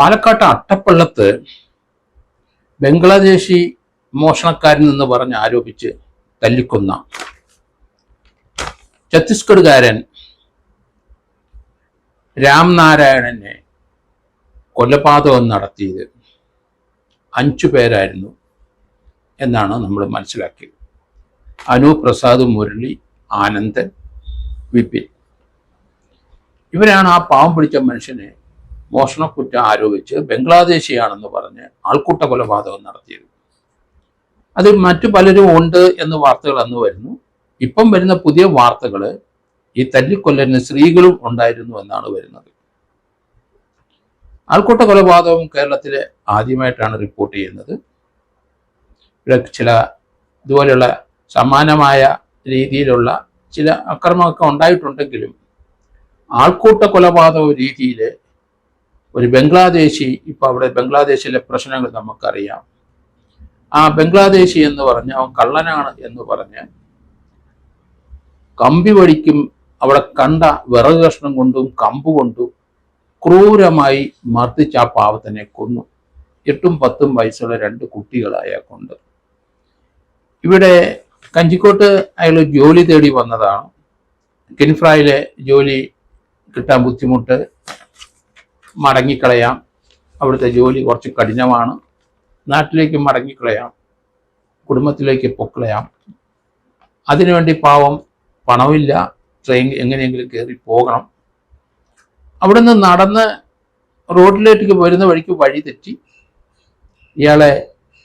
പാലക്കാട്ട് അട്ടപ്പള്ളത്ത് ബംഗ്ലാദേശി മോഷണക്കാരൻ എന്ന് പറഞ്ഞ് ആരോപിച്ച് തല്ലിക്കൊന്ന ഛത്തീസ്ഗഡുകാരൻ രാംനാരായണനെ കൊലപാതകം നടത്തിയത് 5 പേരായിരുന്നു എന്നാണ് നമ്മൾ മനസ്സിലാക്കിയത്. അനുപ്രസാദ്, മുരളി, ആനന്ദൻ, വിപിൻ ഇവരാണ് ആ പാവം പിടിച്ച മനുഷ്യനെ മോഷണക്കുറ്റം ആരോപിച്ച് ബംഗ്ലാദേശിയാണെന്ന് പറഞ്ഞ് ആൾക്കൂട്ട കൊലപാതകം നടത്തിയത്. അത് മറ്റു പലരും ഉണ്ട് എന്ന് വാർത്തകൾ അന്ന് വരുന്നു. ഇപ്പം വരുന്ന പുതിയ വാർത്തകൾ ഈ തല്ലിക്കൊല്ലന് സ്ത്രീകളും ഉണ്ടായിരുന്നു എന്നാണ് വരുന്നത്. ആൾക്കൂട്ട കൊലപാതകം കേരളത്തിൽ ആദ്യമായിട്ടാണ് റിപ്പോർട്ട് ചെയ്യുന്നത്. ഇവിടെ ചില ഇതുപോലെയുള്ള സമാനമായ രീതിയിലുള്ള ചില അക്രമമൊക്കെ ഉണ്ടായിട്ടുണ്ടെങ്കിലും ആൾക്കൂട്ട കൊലപാതക രീതിയിൽ ഒരു ബംഗ്ലാദേശി, ഇപ്പം അവിടെ ബംഗ്ലാദേശിലെ പ്രശ്നങ്ങൾ നമുക്കറിയാം. ആ ബംഗ്ലാദേശി എന്ന് പറഞ്ഞ് അവൻ കള്ളനാണ് എന്ന് പറഞ്ഞ് കമ്പി വടിക്കും അവിടെ കണ്ട വിറക് കഷ്ണം കൊണ്ടും കമ്പ് കൊണ്ടും ക്രൂരമായി മർദ്ദിച്ച് ആ പാവത്തിനെ കൊന്നു. 8ഉം 10ഉം വയസ്സുള്ള 2 കുട്ടികളായ കൊണ്ട് ഇവിടെ കഞ്ചിക്കോട്ട് അയാൾ ജോലി തേടി വന്നതാണ്. കിൻഫ്രയിലെ ജോലി കിട്ടാൻ ബുദ്ധിമുട്ട്, മടങ്ങിക്കളയാം, അവിടുത്തെ ജോലി കുറച്ച് കഠിനമാണ്, നാട്ടിലേക്ക് മടങ്ങിക്കളയാം, കുടുംബത്തിലേക്ക് പൊക്കളയാം. അതിനുവേണ്ടി പാവം പണമില്ല, ട്രെയിൻ എങ്ങനെയെങ്കിലും കയറി പോകണം. അവിടുന്ന് നടന്ന് റോഡിലേക്ക് വരുന്ന വഴിക്ക് വഴി തെറ്റി ഇയാളെ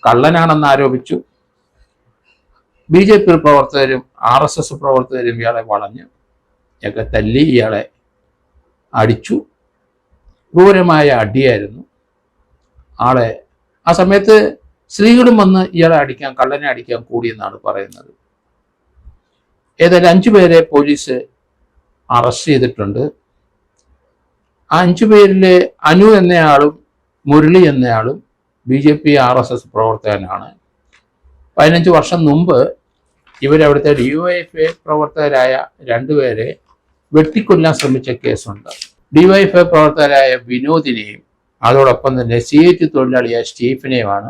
കള്ളനാണെന്ന് ആരോപിച്ചു. BJP പ്രവർത്തകരും RSS പ്രവർത്തകരും ഇയാളെ വളഞ്ഞ് ഒക്കെ തല്ലി ഇയാളെ അടിച്ചു. ക്രൂരമായ അടിയായിരുന്നു. ആളെ ആ സമയത്ത് സ്ത്രീകളും വന്ന് ഇയാളെ അടിക്കാൻ, കള്ളനെ അടിക്കാൻ കൂടിയെന്നാണ് പറയുന്നത്. ഏതായാലും 5 പേരെ പോലീസ് അറസ്റ്റ് ചെയ്തിട്ടുണ്ട്. ആ 5 പേരിൽ അനു എന്നയാളും മുരളി എന്നയാളും BJP RSS പ്രവർത്തകനാണ്. 15 വർഷം മുമ്പ് ഇവരവിടുത്തെ DYFI പ്രവർത്തകരായ 2 പേരെ വെട്ടിക്കൊല്ലാൻ ശ്രമിച്ച കേസുണ്ട്. DYFI പ്രവർത്തകരായ വിനോദിനെയും അതോടൊപ്പം തന്നെ CIT തൊഴിലാളിയായ സ്റ്റീഫനെയുമാണ്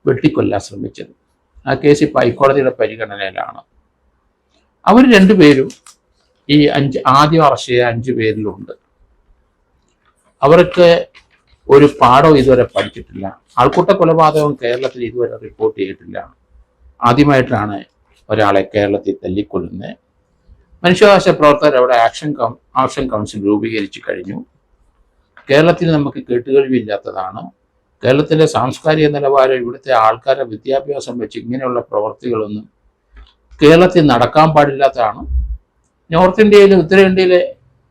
വെട്ടിക്കൊല്ലാൻ ശ്രമിച്ചത്. ആ കേസ് ഇപ്പോൾ ഹൈക്കോടതിയുടെ പരിഗണനയിലാണ്. അവർ 2 പേരും ഈ ആദ്യം അറസ്റ്റ് ചെയ്ത 5 പേരിലുണ്ട്. അവർക്ക് ഒരു പാഠം ഇതുവരെ പഠിച്ചിട്ടില്ല. ആൾക്കൂട്ട കൊലപാതകം കേരളത്തിൽ ഇതുവരെ റിപ്പോർട്ട് ചെയ്തിട്ടില്ല. ആദ്യമായിട്ടാണ് ഒരാളെ കേരളത്തിൽ തല്ലിക്കൊല്ലുന്നത്. മനുഷ്യാവകാശ പ്രവർത്തകർ അവിടെ ആക്ഷൻ കൗൺസിൽ രൂപീകരിച്ചു കഴിഞ്ഞു. കേരളത്തിൽ നമുക്ക് കേട്ടുകേൾവിയില്ലാത്തതാണ്. കേരളത്തിലെ സാംസ്കാരിക നിലവാരം, ഇവിടുത്തെ ആൾക്കാരുടെ വിദ്യാഭ്യാസം വെച്ച് ഇങ്ങനെയുള്ള പ്രവർത്തികളൊന്നും കേരളത്തിൽ നടക്കാൻ പാടില്ലാത്തതാണ്. നോർത്ത് ഇന്ത്യയിലെ ഉത്തരേന്ത്യയിലെ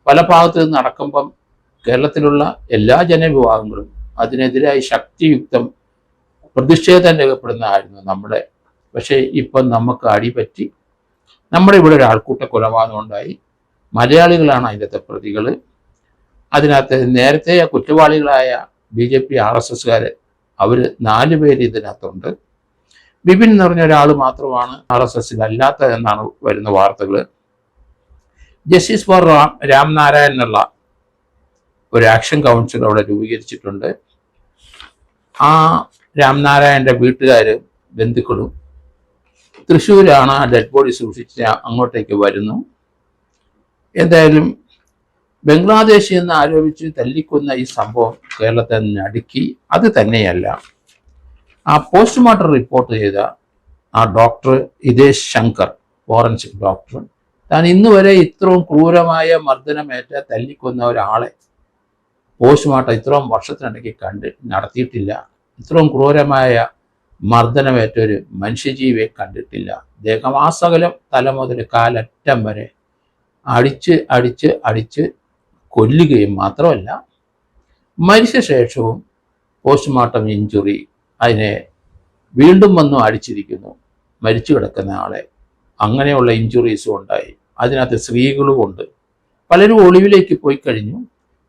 പല ഭാഗത്ത് നിന്ന് നടക്കുമ്പം കേരളത്തിലുള്ള എല്ലാ ജനവിഭാഗങ്ങളും അതിനെതിരായി ശക്തിയുക്തം പ്രതിഷേധം രേഖപ്പെടുന്നതായിരുന്നു നമ്മുടെ. പക്ഷേ ഇപ്പം നമുക്ക് അടിപറ്റി. നമ്മുടെ ഇവിടെ ഒരു ആൾക്കൂട്ട കൊലപാതകം ഉണ്ടായി. മലയാളികളാണ് അതിൻ്റെ പ്രതികൾ. അതിനകത്ത് നേരത്തെ കുറ്റവാളികളായ BJP RSSകാർ അവർ 4 പേര് ഇതിനകത്തുണ്ട്. ബിപിൻ എന്ന് പറഞ്ഞ ഒരാൾ മാത്രമാണ് RSSൽ അല്ലാത്ത എന്നാണ് വരുന്ന വാർത്തകൾ. ജസ്റ്റിസ് ഫോർ രാംനാരായൺ എന്നുള്ള ഒരു ആക്ഷൻ കൗൺസിൽ അവിടെ രൂപീകരിച്ചിട്ടുണ്ട്. ആ രാംനാരായണൻ്റെ വീട്ടുകാർ, ബന്ധുക്കളും തൃശ്ശൂരാണ് ആ ഡെഡ് ബോഡി സൂക്ഷിച്ച് അങ്ങോട്ടേക്ക് വരുന്നു. എന്തായാലും ബംഗ്ലാദേശി എന്ന് ആരോപിച്ച് തല്ലിക്കൊന്ന ഈ സംഭവം കേരളത്തെ നടുക്കി. അത് തന്നെയല്ല, ആ പോസ്റ്റ്മോർട്ടം റിപ്പോർട്ട് ചെയ്ത ആ doctor Hitesh Shankar, forensic doctor, താൻ ഇന്ന് വരെ ഇത്രയും ക്രൂരമായ മർദ്ദനമേറ്റ തല്ലിക്കൊന്ന ഒരാളെ പോസ്റ്റ്മോർട്ടം ഇത്രയും വർഷത്തിനിടയ്ക്ക് നടത്തിയിട്ടില്ല. ഇത്രയും ക്രൂരമായ മർദ്ദനമേറ്റൊരു മനുഷ്യജീവിയെ കണ്ടിട്ടില്ല. ദേഹമാസകലം തല മുതൽ കാലറ്റം വരെ അടിച്ച് കൊല്ലുകയും മാത്രമല്ല, മരിച്ച ശേഷവും പോസ്റ്റ്മോർട്ടം ഇഞ്ചുറി അതിനെ വീണ്ടും വന്നു അടിച്ചിരിക്കുന്നു. മരിച്ചു കിടക്കുന്ന ആളെ അങ്ങനെയുള്ള ഇഞ്ചുറീസും ഉണ്ടായി. അതിനകത്ത് സ്ത്രീകളും ഉണ്ട്. പലരും ഒളിവിലേക്ക് പോയി കഴിഞ്ഞു.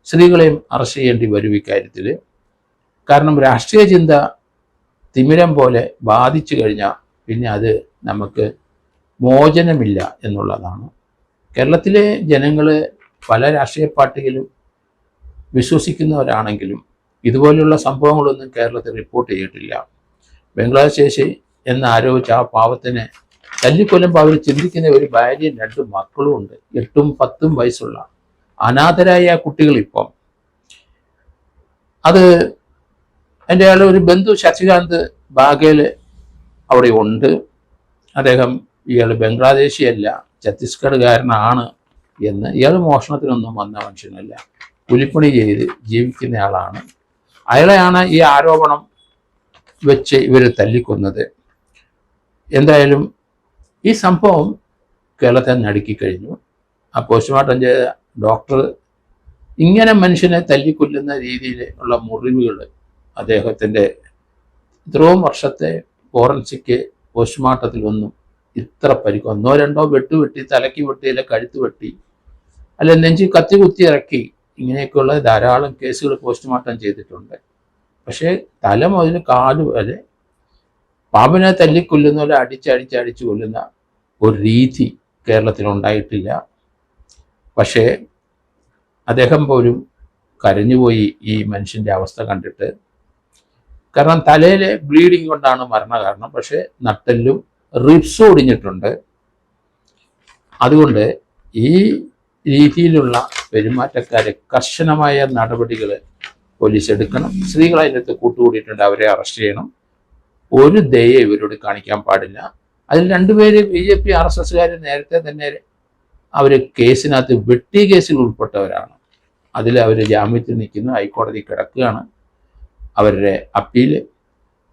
സ്ത്രീകളെയും അറസ്റ്റ് ചെയ്യേണ്ടി വരും ഇക്കാര്യത്തിൽ. കാരണം രാഷ്ട്രീയ ചിന്ത തിമിരം പോലെ ബാധിച്ചു കഴിഞ്ഞാൽ പിന്നെ അത് നമുക്ക് മോചനമില്ല എന്നുള്ളതാണ്. കേരളത്തിലെ ജനങ്ങൾ പല രാഷ്ട്രീയ പാർട്ടിയിലും വിശ്വസിക്കുന്നവരാണെങ്കിലും ഇതുപോലുള്ള സംഭവങ്ങളൊന്നും കേരളത്തിൽ റിപ്പോർട്ട് ചെയ്തിട്ടില്ല. ബംഗ്ലാദേശ് എന്ന് ആരോപിച്ച ആ പാവത്തിനെ തല്ലിക്കൊല്ലുമ്പോൾ അവർ ചിന്തിക്കുന്ന ഒരു ഭാര്യയും 2 മക്കളും ഉണ്ട്, 8ഉം 10ഉം വയസ്സുള്ള അനാഥരായ കുട്ടികൾ. ഇപ്പം അത് എൻ്റെ ഒരു ബന്ധു ശശികാന്ത് ബാഗേൽ അവിടെ ഉണ്ട്. അദ്ദേഹം ഇയാൾ ബംഗ്ലാദേശിയല്ല, ഛത്തീസ്ഗഡുകാരനാണ് എന്ന്. ഇയാൾ മോഷണത്തിനൊന്നും വന്ന മനുഷ്യനല്ല, കൂലിപ്പണി ചെയ്ത് ജീവിക്കുന്ന ആളാണ്. അയാളെയാണ് ഈ ആരോപണം വെച്ച് ഇവർ തല്ലിക്കൊന്നത്. എന്തായാലും ഈ സംഭവം കേരളത്തെ നടുക്കിക്കഴിഞ്ഞു. ആ പോസ്റ്റ്മോർട്ടം ചെയ്ത ഡോക്ടർ ഇങ്ങനെ മനുഷ്യനെ തല്ലിക്കൊല്ലുന്ന രീതിയിൽ ഉള്ള മുറിവുകൾ അദ്ദേഹത്തിൻ്റെ ഇത്രയും വർഷത്തെ ഫോറൻസിക് പോസ്റ്റ്മോർട്ടത്തിലൊന്നും ഇത്ര പരിക്ക്, 1-2 വെട്ടി, തലയ്ക്ക് വെട്ടി, അല്ലെ കഴുത്ത് വെട്ടി, അല്ലെ നെഞ്ചി കത്തി കുത്തി ഇറക്കി, ഇങ്ങനെയൊക്കെയുള്ള ധാരാളം കേസുകൾ പോസ്റ്റ്മോർട്ടം ചെയ്തിട്ടുണ്ട്. പക്ഷേ തല മുതൽ കാല് വരെ പാമ്പിനെ തല്ലിക്കൊല്ലുന്ന പോലെ അടിച്ച് കൊല്ലുന്ന ഒരു രീതി കേരളത്തിലുണ്ടായിട്ടില്ല. പക്ഷേ അദ്ദേഹം പോലും കരഞ്ഞുപോയി ഈ മനുഷ്യൻ്റെ അവസ്ഥ കണ്ടിട്ട്. കാരണം തലയിലെ ബ്ലീഡിങ് കൊണ്ടാണ് മരണകാരണം, പക്ഷേ നട്ടെല്ലും റിബ്സും ഒടിഞ്ഞിട്ടുണ്ട്. അതുകൊണ്ട് ഈ രീതിയിലുള്ള പെരുമാറ്റക്കാരെ കർശനമായ നടപടികൾ പോലീസ് എടുക്കണം. സ്ത്രീകൾ അതിനകത്ത് കൂട്ടുകൂടിയിട്ടുണ്ട്, അവരെ അറസ്റ്റ് ചെയ്യണം. ഒരു ദയ ഇവരോട് കാണിക്കാൻ പാടില്ല. അതിൽ 2 പേര് BJP RSSകാർ നേരത്തെ തന്നെ അവർ കേസിനകത്ത് വെട്ടി കേസിൽ ഉൾപ്പെട്ടവരാണ്. അതിൽ അവർ ജാമ്യത്തിൽ നിൽക്കുന്നു, ഹൈക്കോടതി കിടക്കുകയാണ് അവരുടെ അപ്പീല്.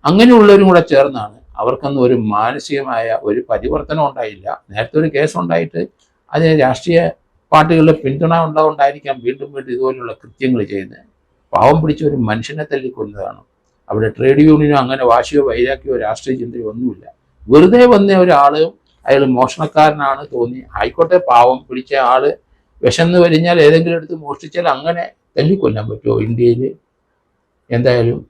അങ്ങനെയുള്ളവരും കൂടെ ചേർന്നാണ്. അവർക്കൊന്നും ഒരു മാനസികമായ ഒരു പരിവർത്തനം ഉണ്ടായില്ല. നേരത്തെ ഒരു കേസുണ്ടായിട്ട് അതിന് രാഷ്ട്രീയ പാർട്ടികളുടെ പിന്തുണ ഉണ്ടായിരിക്കാം വീണ്ടും ഇതുപോലുള്ള കൃത്യങ്ങൾ ചെയ്യുന്നത്. പാവം പിടിച്ച ഒരു മനുഷ്യനെ തല്ലിക്കൊന്നതാണ്. അവിടെ ട്രേഡ് യൂണിയനോ അങ്ങനെ വാശിയോ വൈരാഗ്യമോ രാഷ്ട്രീയ ചിന്തയോ ഒന്നുമില്ല. വെറുതെ വന്ന ഒരാൾ, അയാൾ മോഷണക്കാരനാണ് തോന്നി, ആയിക്കോട്ടെ, പാവം പിടിച്ച ആള് വിശന്ന് വരിഞ്ഞാൽ ഏതെങ്കിലും എടുത്ത് മോഷ്ടിച്ചാൽ അങ്ങനെ തല്ലിക്കൊല്ലാൻ പറ്റുമോ ഇന്ത്യയിൽ? എന്തായാലും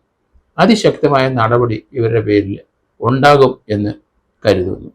അതിശക്തമായ നടപടി ഇവരുടെ പേരിൽ ഉണ്ടാകും എന്ന് കരുതുന്നു.